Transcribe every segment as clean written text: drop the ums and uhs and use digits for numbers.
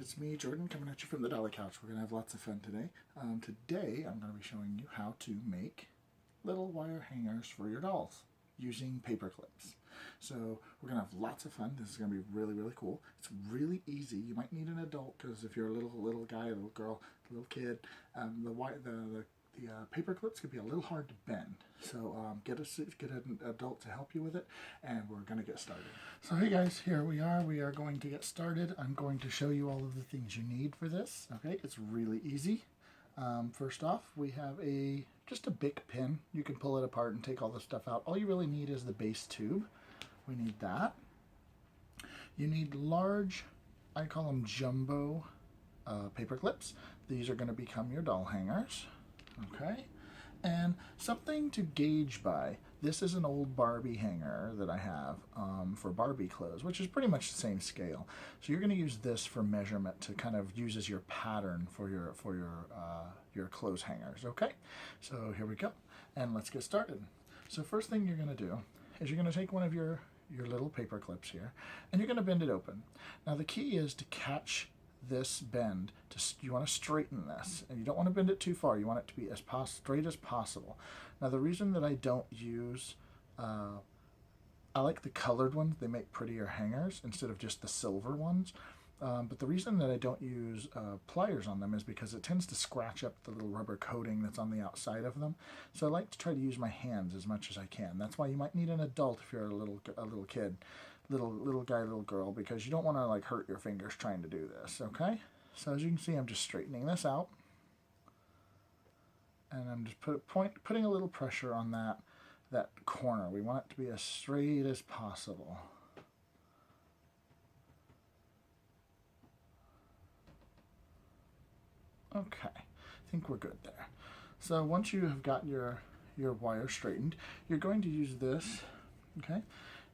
it's me, Jordan, coming at you from the Dolly Couch. We're going to have lots of fun today. Today, I'm going to be showing you how to make little wire hangers for your dolls using paper clips. So we're going to have lots of fun. This is going to be really, really cool. It's really easy. You might need an adult because if you're a little guy, a little girl, a little kid, the paper clips could be a little hard to bend. So get an adult to help you with it, and we're going to get started. So hey guys, here we are. We are going to get started. I'm going to show you all of the things you need for this. Okay, it's really easy. First off, we have just a Bic pin. You can pull it apart and take all the stuff out. All you really need is the base tube. We need that. You need large, I call them jumbo paper clips. These are going to become your doll hangers. Okay, and something to gauge by. This is an old Barbie hanger that I have for Barbie clothes, which is pretty much the same scale. So you're going to use this for measurement to kind of use as your pattern for your clothes hangers. Okay, so here we go, and let's get started. So first thing you're going to do is you're going to take one of your little paper clips here, and you're going to bend it open. Now the key is to catch this bend. You want to straighten this, and you don't want to bend it too far. You want it to be as straight as possible. Now the reason that I don't use I like the colored ones. They make prettier hangers instead of just the silver ones. But the reason that I don't use pliers on them is because it tends to scratch up the little rubber coating that's on the outside of them. So I like to try to use my hands as much as I can. That's why you might need an adult if you're a little kid, little guy, little girl, because you don't want to like hurt your fingers trying to do this. Okay, so as you can see, I'm just straightening this out, and I'm just putting a little pressure on that corner. We want it to be as straight as possible. Okay, I think we're good there. So once you have got your wire straightened, you're going to use this. Okay,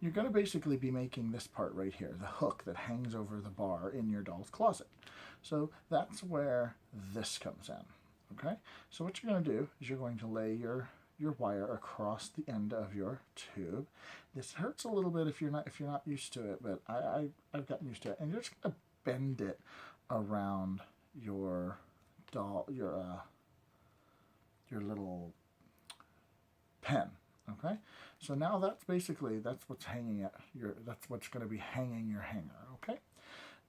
you're going to basically be making this part right here, the hook that hangs over the bar in your doll's closet. So that's where this comes in. Okay, so what you're going to do is you're going to lay your wire across the end of your tube. This hurts a little bit if you're not used to it, but I've gotten used to it. And you're just going to bend it around your doll, your little pen. Okay, so now that's what's hanging that's what's going to be hanging your hanger. Okay,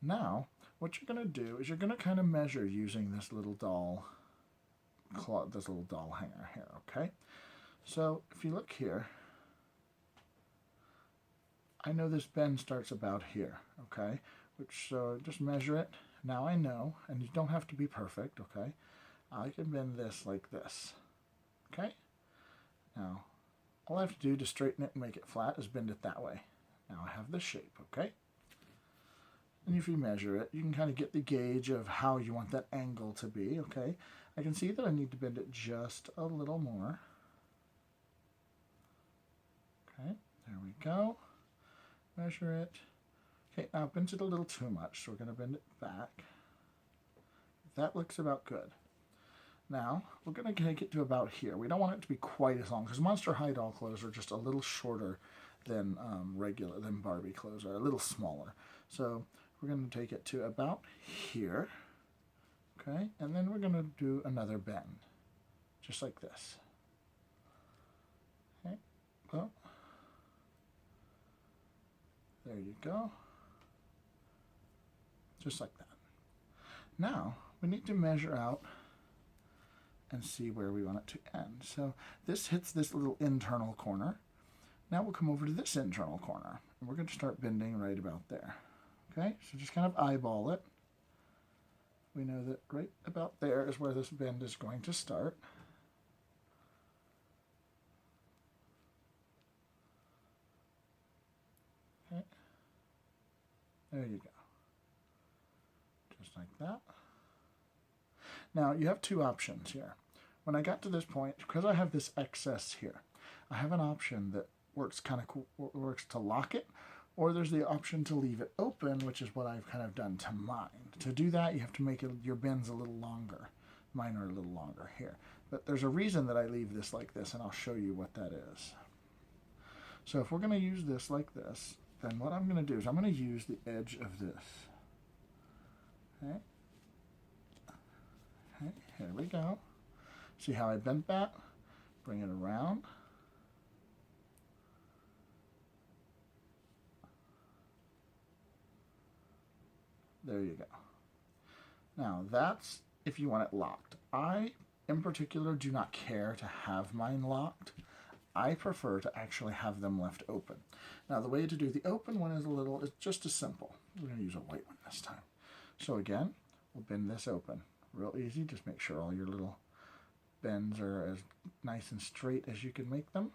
now what you're going to do is you're going to kind of measure using this little doll hanger here. Okay, so if you look here, I know this bend starts about here. Okay, so just measure it. Now I know, and you don't have to be perfect. Okay, I can bend this like this. Okay, now all I have to do to straighten it and make it flat is bend it that way. Now I have this shape, okay? And if you measure it, you can kind of get the gauge of how you want that angle to be, okay? I can see that I need to bend it just a little more. Okay, there we go. Measure it. Okay, now I bent it a little too much, so we're going to bend it back. That looks about good. Now, we're going to take it to about here. We don't want it to be quite as long, because Monster High doll clothes are just a little shorter than than Barbie clothes, are a little smaller. So we're going to take it to about here, okay? And then we're going to do another bend, just like this. Okay, well, there you go. Just like that. Now, we need to measure out and see where we want it to end. So this hits this little internal corner. Now we'll come over to this internal corner, and we're going to start bending right about there. Okay, so just kind of eyeball it. We know that right about there is where this bend is going to start. Okay, there you go. Just like that. Now, you have two options here. When I got to this point, because I have this excess here, I have an option that works kind of cool, works to lock it, or there's the option to leave it open, which is what I've kind of done to mine. To do that, you have to make your bends a little longer. Mine are a little longer here. But there's a reason that I leave this like this, and I'll show you what that is. So if we're going to use this like this, then what I'm going to do is I'm going to use the edge of this. Okay. Okay, here we go. See how I bent that? Bring it around. There you go. Now that's if you want it locked. I, in particular, do not care to have mine locked. I prefer to actually have them left open. Now the way to do the open one is just as simple. We're going to use a white one this time. So again, we'll bend this open. Real easy, just make sure all your little bends are as nice and straight as you can make them.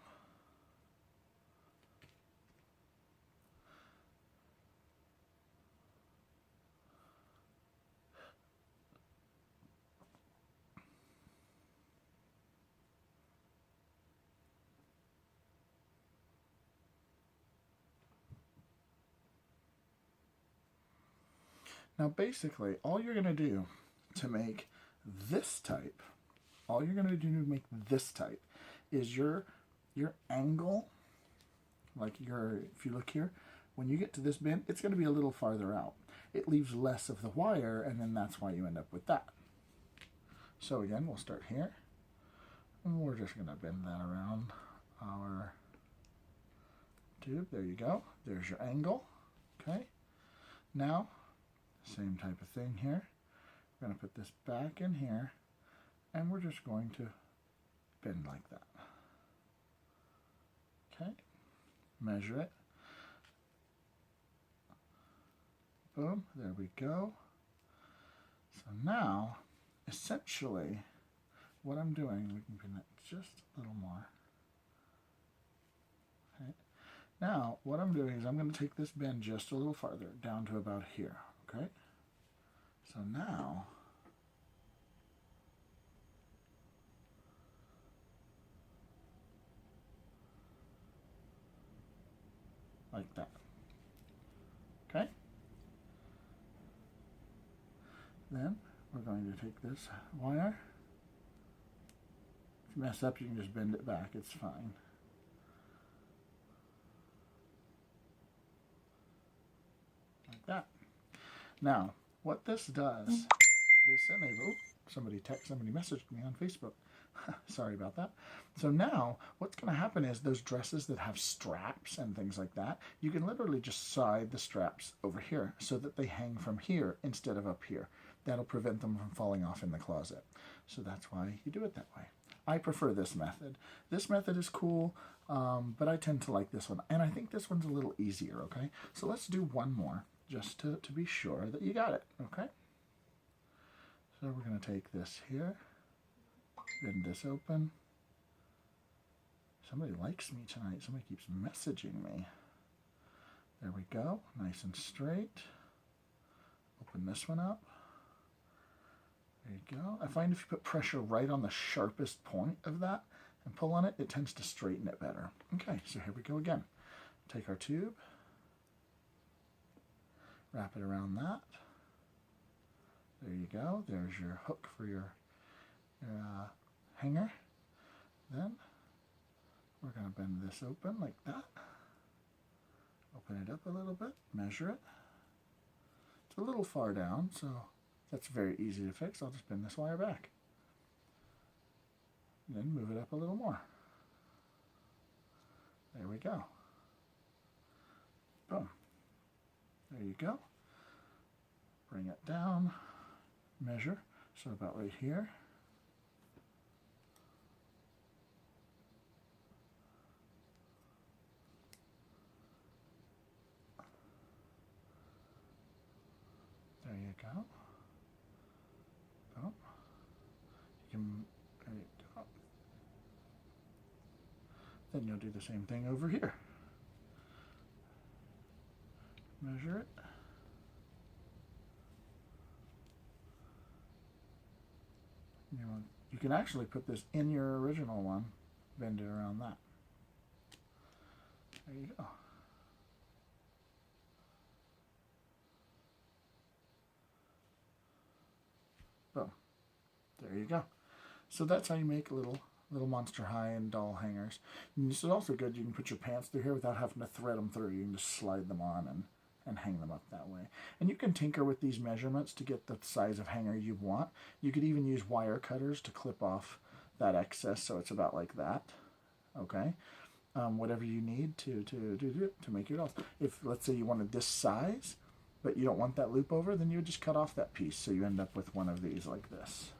Now basically, all you're going to do to make this type, is your angle, like if you look here, when you get to this bend, it's going to be a little farther out. It leaves less of the wire, and then that's why you end up with that. So again, we'll start here, and we're just going to bend that around our tube. There you go. There's your angle. Okay. Now, same type of thing here. We're going to put this back in here, and we're just going to bend like that. Okay, measure it. Boom, there we go. So now, essentially, what I'm doing, we can bend it just a little more. Okay. Now, what I'm doing is I'm going to take this bend just a little farther, down to about here. Okay. So now, like that. Okay? Then we're going to take this wire. If you mess up, you can just bend it back. It's fine. Like that. Now, what this does, this enables, somebody messaged me on Facebook. Sorry about that. So now what's going to happen is those dresses that have straps and things like that, you can literally just slide the straps over here so that they hang from here instead of up here. That'll prevent them from falling off in the closet. So that's why you do it that way. I prefer this method. This method is cool, but I tend to like this one. And I think this one's a little easier, okay? So let's do one more just to be sure that you got it, okay? So we're going to take this here, bend this open. Somebody likes me tonight. Somebody keeps messaging me. There we go, nice and straight. Open this one up. There you go. I find if you put pressure right on the sharpest point of that and pull on it, it tends to straighten it better. Okay, so here we go again. Take our tube, wrap it around that. There you go. There's your hook for your hanger. Then we're going to bend this open like that. Open it up a little bit, measure it. It's a little far down, so that's very easy to fix. I'll just bend this wire back. And then move it up a little more. There we go. Boom. There you go. Bring it down, measure, so about right here. There you go. Boom. There you go. Then you'll do the same thing over here. Measure it. You can actually put this in your original one, bend it around that. There you go. Boom. There you go. So that's how you make little Monster High and doll hangers. And this is also good. You can put your pants through here without having to thread them through. You can just slide them on and and hang them up that way. And you can tinker with these measurements to get the size of hanger you want. You could even use wire cutters to clip off that excess so it's about like that. Okay, whatever you need to make your dolls. If, let's say, you wanted this size, but you don't want that loop over, then you would just cut off that piece so you end up with one of these like this.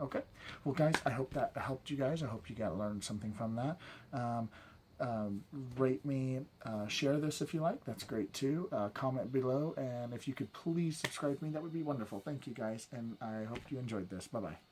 Okay, well guys, I hope that helped you guys. I hope you got learned something from that. Rate me, share this if you like, that's great too. Comment below, and if you could please subscribe to me, that would be wonderful. Thank you guys, and I hope you enjoyed this. Bye bye.